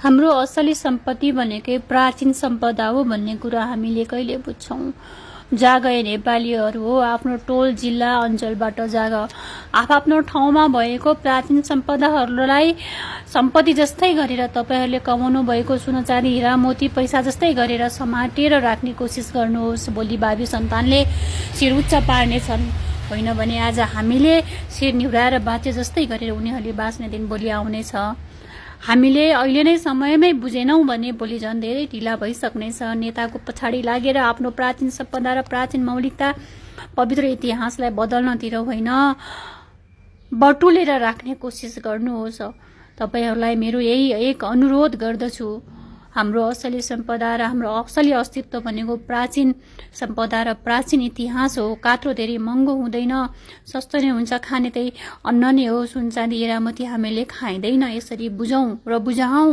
हाम्रो असली सम्पत्ति भनेकै प्राचीन सम्पदा हो भन्ने कुरा हामीले कहिले बुझ्छौं। जागए नेपालीहरू हो, आफ्नो टोल जिल्ला अञ्चलबाट जाग आफ्नो ठाउँमा भएको प्राचीन सम्पदाहरूलाई सम्पत्ति जस्तै गरेर तपाईहरूले कमाउनु भएको सुन चाँदी हिरा मोती पैसा जस्तै गरेर समातेर राख्ने कोसिस गर्नुहोस्। भोलि भावी सन्तानले शिर उच्च पार्नेछन्, होइन भने आज हामीले शिर निहुराएर बाँचे जस्तै गरेर उनीहरूले बाँच्ने दिन भोलि आउनेछ। हामीले अहिले नै समयमै बुझेनौं भने भोलि झन् धेरै ढिला भइसक्नेछ। नेताको पछाडि लागेर आफ्नो प्राचीन सम्पदा र प्राचीन मौलिकता पवित्र इतिहासलाई बदल्नतिर होइन, बटुलेर राख्ने कोसिस गर्नुहोस्। तपाईहरूलाई मेरो यही एक अनुरोध गर्दछु, हाम्रो असली सम्पदा र हाम्रो असली अस्तित्व भनेको प्राचीन सम्पदा र प्राचीन इतिहास हो। कात्रो धेरै महँगो हुँदैन, सस्तो नै हुन्छ, खाने त्यही अन्न नै हो। सुन चाँदी हिरामती हामीले खाइँदैन। यसरी बुझौं र बुझाउँ।